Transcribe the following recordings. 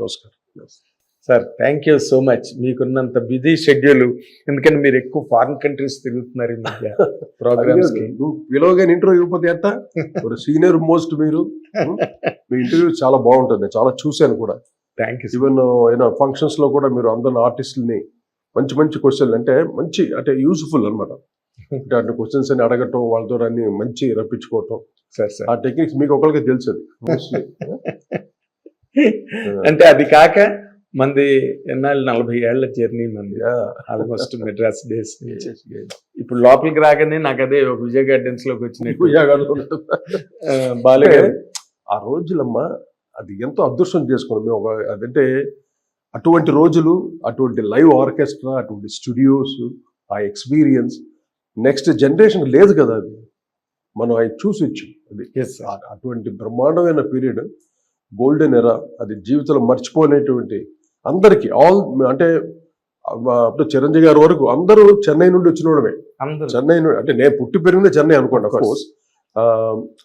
నమస్కారం. Sir thank you so much. మీకున్నంత busy schedule, ఎందుకంటే మీరు ఎక్కువ ఫారిన్ కంట్రీస్ తిరుగుతున్నారు ఈ మధ్య ప్రోగ్రామ్స్ కి. నువ్వు పిలవగానే ఇంటర్వ్యూ ఇవ్వకపోతే ఎంత? ఒక సీనియర్ మోస్ట్ మీరు. మీ ఇంటర్వ్యూ చాలా బాగుంటుంది, చాలా చూశాను కూడా. Thank you. ఈవెన్ ఫంక్షన్స్ లో కూడా మీరు అందరిని ఆర్టిస్టులని మంచి మంచి క్వశ్చన్లు అంటే యూజ్ఫుల్ అనమాట. అంటే అన్ని క్వశ్చన్స్ అని అడగటం, వాళ్ళతో అన్ని మంచి రప్పించుకోవటం, సార్ ఆ టెక్నిక్స్ మీకు ఒకరికి తెలుసు. అంటే అది కాక మంది ఎన్నాళ్ళు 40 ఏళ్ల జర్నీ మంది, ఆల్మోస్ట్ మెడ్రాస్ డేస్. ఇప్పుడు లోపలికి రాగానే నాకు అదే విజయ్ గార్డెన్స్ లోకి వచ్చినట్టు బాలుగారు ఆ రోజులమ్మా అది ఎంతో అదృష్టం చేసుకున్నాం మేము. అదంటే అటువంటి రోజులు, అటువంటి లైవ్ ఆర్కెస్ట్రా, అటువంటి స్టూడియోస్, ఆ ఎక్స్పీరియన్స్ నెక్స్ట్ జనరేషన్ లేదు కదా. అది మనం అది చూసొచ్చు. అది అటువంటి బ్రహ్మాండమైన పీరియడ్, గోల్డెన్ ఎరా. అది జీవితంలో మర్చిపోలేటువంటి అందరికీ అంటే అప్పుడు చిరంజీవి గారి వరకు అందరూ చెన్నై నుండి వచ్చిన వాళ్ళమే. చెన్నై నుండి అంటే నేను పుట్టి పెరిగిందే చెన్నై అనుకోండి. అఫ్ కోర్స్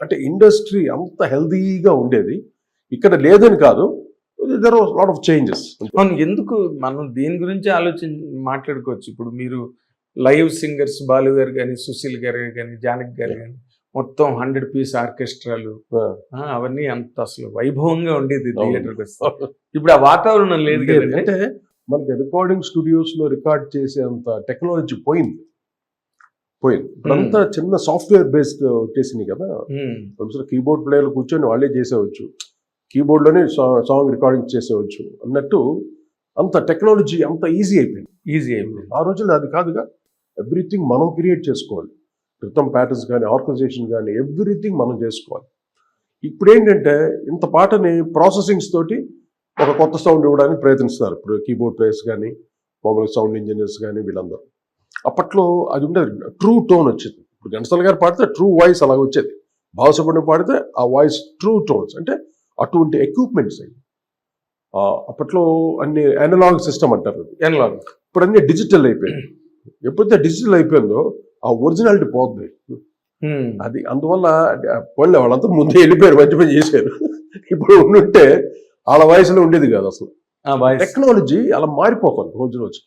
అంటే ఇండస్ట్రీ అంత హెల్దీగా ఉండేది. ఇక్కడ లేదని కాదు, there was lot of changes. ఎందుకు మనం దీని గురించి మాట్లాడుకోవచ్చు. ఇప్పుడు మీరు లైవ్ సింగర్స్ బాలు గారు కానీ, సుశీల్ గారు కానీ, జానకి గారు కానీ, మొత్తం 100 పీస్ ఆర్కెస్ట్రాలు అవన్నీ అంత అసలు వైభవంగా ఉండేది థియేటర్కి వస్తే. ఇప్పుడు ఆ వాతావరణం లేదు కదండి. అంటే మనకి రికార్డింగ్ స్టూడియోస్ లో రికార్డ్ చేసేంత టెక్నాలజీ పోయింది. ఇప్పుడంతా చిన్న సాఫ్ట్వేర్ బేస్డ్ వచ్చేసింది కదా. కీబోర్డ్ ప్లేయర్లు కూర్చొని వాళ్ళే చేసేవచ్చు, కీబోర్డ్ లోనే సాంగ్ రికార్డింగ్ చేసేవచ్చు అన్నట్టు అంత టెక్నాలజీ అంత ఈజీ అయిపోయింది. ఆ రోజుల్లో అది కాదుగా. ఎవ్రీథింగ్ మనం క్రియేట్ చేసుకోవాలి. రిథమ్ ప్యాటర్న్స్ కానీ, ఆర్గనైజేషన్ కానీ, ఎవ్రీథింగ్ మనం చేసుకోవాలి. ఇప్పుడు ఏంటంటే ఇంత పాటని ప్రాసెసింగ్స్ తోటి ఒక కొత్త సౌండ్ ఇవ్వడానికి ప్రయత్నిస్తున్నారు. ఇప్పుడు కీబోర్డ్ ప్లేయర్స్ కానీ, మామూలుగా సౌండ్ ఇంజనీర్స్ కానీ, వీళ్ళందరూ. అప్పట్లో అది ఉండేది, ట్రూ టోన్ వచ్చేది. ఇప్పుడు ఘంటసాల గారు పాడితే ట్రూ వాయిస్ అలాగ వచ్చేది. బాలసుబ్రహ్మణ్యం పాడితే ఆ వాయిస్ ట్రూ టోన్స్. అంటే అటువంటి ఎక్విప్మెంట్స్ అయ్యి అప్పట్లో అన్ని అనలాగ్ సిస్టమ్ అంటారు. అనలాగ్. ఇప్పుడు అన్ని డిజిటల్ అయిపోయింది. ఎప్పుడైతే డిజిటల్ అయిపోయిందో ఆ ఒరిజినాలిటీ పోతుంది. అది అందువల్ల వాళ్ళంతా ముందే వెళ్ళిపోయారు, మంచి పని చేశారు. ఇప్పుడు ఉంటే వాళ్ళ వయసులో ఉండేది కాదు అసలు. టెక్నాలజీ అలా మారిపోతుంది రోజు రోజు.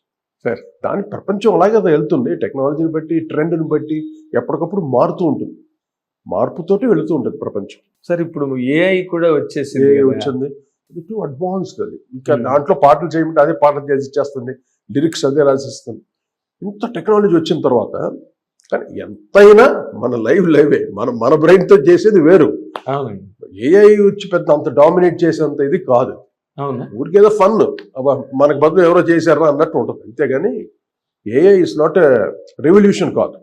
సరే, దాని ప్రపంచం అలాగే వెళ్తుంది. టెక్నాలజీని బట్టి, ట్రెండ్ని బట్టి ఎప్పటికప్పుడు మారుతూ ఉంటుంది. మార్పుతోటి వెళుతూ ఉంటుంది ప్రపంచం. సరే, ఇప్పుడు ఏఐ కూడా వచ్చింది. అది టూ అడ్వాన్స్డ్. అది ఇంకా దాంట్లో పాటలు చేయమంటే అదే పాటలు చేసి ఇచ్చేస్తుంది, లిరిక్స్ అదే రాసిస్తుంది. ఇంత టెక్నాలజీ వచ్చిన తర్వాత కానీ ఎంతైనా మన లైవే, మన బ్రెయిన్తో చేసేది వేరు. ఏఐ వచ్చి పెద్ద అంత డామినేట్ చేసేంత ఇది కాదు. ఊరికేదో ఫన్, మనకు బదులు ఎవరో చేశారా అన్నట్టు ఉంటుంది. అంతేగాని AI is not a revolution కాదు.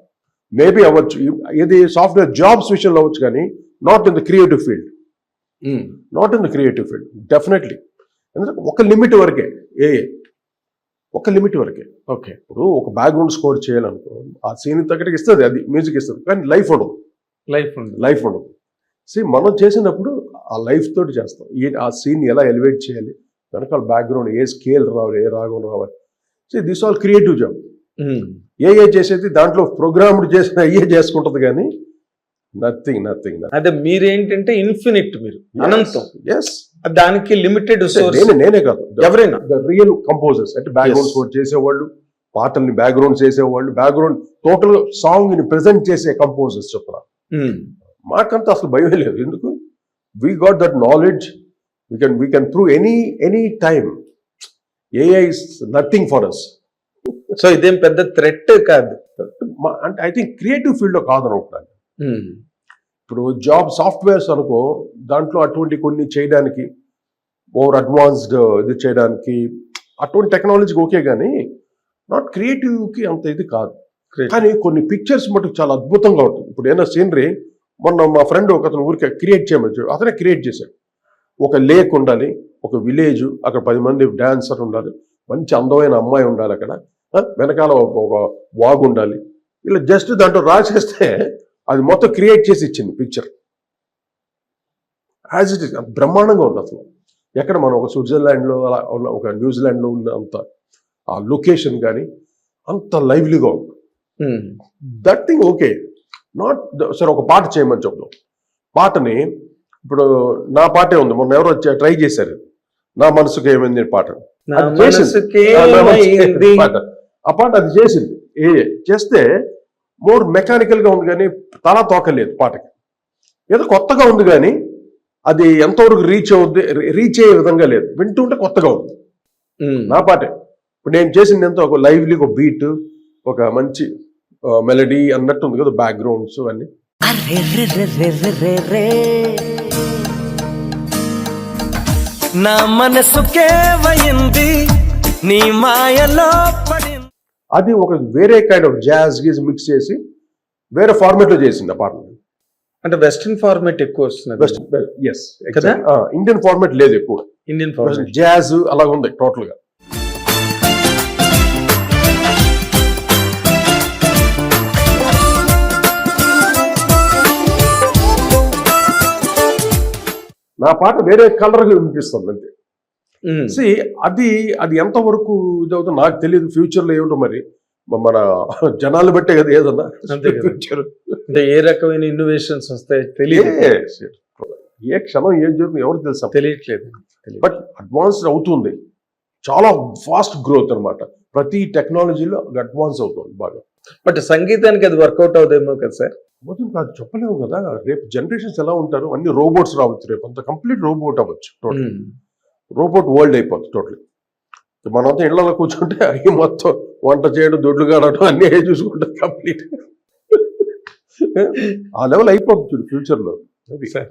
మేబీ అవ్వచ్చు, ఇది సాఫ్ట్వేర్ జాబ్స్ విషయంలో అవ్వచ్చు, కానీ not in the creative field. Definitely. ఎందుకంటే ఒక లిమిట్ వరకే ఏఐ, ఒక లిమిట్ వరకే. ఓకే, ఇప్పుడు ఒక బ్యాక్గ్రౌండ్ స్కోర్ చేయాలనుకో, ఆ సీన్ తగ్గట్టుగా ఇస్తుంది, అది మ్యూజిక్ ఇస్తుంది, కానీ లైఫ్ ఉండదు. మనం చేసినప్పుడు ఆ లైఫ్ తోటి చేస్తాం. ఆ సీన్ ఎలా ఎలివేట్ చేయాలి, వెనకాల బ్యాక్గ్రౌండ్ ఏ స్కేల్ రావాలి, ఏ రాగం రావాలి. This all creative job. ఏఏ చేసేది దాంట్లో ప్రోగ్రామ్డ్ చేసిన అయ్యే చేసుకుంటుంది, కానీ నథింగ్. అదే మీరేంటంటే ఇన్ఫినిట్, మీరు అనంతం. ఎస్, దానికి లిమిటెడ్. నేనే కాదు, ఎవరైనా రియల్ కంపోజర్స్ అంటే బ్యాక్గ్రౌండ్ స్కోర్ చేసేవాళ్ళు, పాటల్ని బ్యాక్గ్రౌండ్ చేసేవాళ్ళు, బ్యాక్గ్రౌండ్ టోటల్ సాంగ్ ని ప్రెజెంట్ చేసే కంపోజర్స్ చెప్తున్నా. మాకంతా అసలు భయం లేదు. ఎందుకు? We got that knowledge. We can prove any time. AI is nothing for us. So ఇదేం పెద్ద థ్రెట్ కాదు అంటే ఐ థింక్ క్రియేటివ్ ఫీల్డ్ లో కాదనుకుంటాను. ఇప్పుడు జాబ్ సాఫ్ట్వేర్స్ అనుకో, దాంట్లో అటువంటి కొన్ని చేయడానికి, ఓవర్ అడ్వాన్స్డ్ ఇది చేయడానికి అటువంటి టెక్నాలజీకి ఓకే, కానీ నాట్ క్రియేటివ్కి అంత ఇది కాదు. కానీ కొన్ని పిక్చర్స్ మటుకు చాలా అద్భుతంగా ఉంటుంది. ఇప్పుడు ఏదైనా సీనరీ, మొన్న మా ఫ్రెండ్ ఒక అతను ఊరికే క్రియేట్ చేయమని అతనే క్రియేట్ చేశాడు. ఒక లేక్ ఉండాలి, ఒక విలేజ్, అక్కడ 10 మంది డాన్సర్ ఉండాలి, మంచి అందమైన అమ్మాయి ఉండాలి, అక్కడ వెనకాల ఒక వాగు ఉండాలి. ఇలా జస్ట్ దాంట్లో రాసేస్తే అది మొత్తం క్రియేట్ చేసి ఇచ్చింది పిక్చర్ యాజ్ ఇట్ ఇస్. బ్రహ్మాండంగా ఉంది అసలు. ఎక్కడ మనం ఒక స్విట్జర్లాండ్లో అలా ఒక న్యూజిలాండ్లో ఉన్న అంత ఆ లొకేషన్ కానీ అంత లైవ్లీగా ఉంది. That thing okay. నాట్ సరే, ఒక పాట చేయమని చెప్తాం. పాటని ఇప్పుడు నా పాటే ఉంది, మొన్న ఎవరో ట్రై చేశారు. నా మనసుకు ఏమైంది పాట నా అది చేసింది. మనసుకేమైంది? పాట ఆ పాట అది చేసింది. చేస్తే మోర్ మెకానికల్ గా ఉంది కానీ తలా తోకలేదు పాటకి. ఏదో కొత్తగా ఉంది కానీ అది ఎంతవరకు రీచ్ అయ్యే విధంగా లేదు. వింటుంటే కొత్తగా ఉంది. నా పాటే ఇప్పుడు నేను చేసింది ఎంత ఒక లైవ్లీ ఒక బీట్, ఒక మంచి మెలడీ అన్నట్టు ఉంది కదా, బ్యాక్గ్రౌండ్స్ అన్ని. నా మనసుకేమైంది నీ మాయలో పడి. అది ఒక వేరే kind of jazz guise mix చేసి వేరే ఫార్మేట్ లో చేసింది ఆ పాట. అంటే వెస్టర్న్ ఫార్మేట్ ఎక్కువ వస్తుంది. ఎస్ కదా? ఇండియన్ ఫార్మేట్ లేదు ఎక్కువ. ఇండియన్ ఫార్మేట్ జాజ్ అలా ఉంది టోటల్ గా. నా పాట వేరే కలర్ గా వినిపిస్తుంది అంతే. అది ఎంతవరకు ఇదవుతుందో నాకు తెలియదు. ఫ్యూచర్ లో ఏమిటో మరి మన జనాలు బట్టే కదా ఏదన్నా అంతే కదా. ఫ్యూచర్. అంటే ఏ రకమైన ఇన్నోవేషన్స్ వస్తాయి తెలియదు. ఏ క్షణం ఏం జరుగుతుంది ఎవరు తెలుసా, తెలియట్లేదు. బట్ అడ్వాన్స్డ్ అవుతుంది. చాలా ఫాస్ట్ గ్రోత్ అన్నమాట. ప్రతి టెక్నాలజీలో అడ్వాన్స్ అవుతుంది బాగా. బట్ సంగీతానికి అది వర్కౌట్ అవుదేమో కదా సార్. మొత్తం కాదు చెప్పలేము కదా. రేపు జనరేషన్స్ ఎలా ఉంటారు, అన్ని రోబోట్స్ రావచ్చు. రేపు అంత కంప్లీట్ రోబోట్ అవ్వచ్చు. టోటల్ రోబోట్ వరల్డ్ అయిపోతుంది టోటల్. మనంతా ఇళ్లలో కూర్చుంటే అవి మొత్తం వంట చేయడం, దొడ్లు కాడటం అన్ని చూసుకుంటారు కంప్లీట్. ఆ లెవెల్ అయిపోతుంది ఫ్యూచర్లో. సార్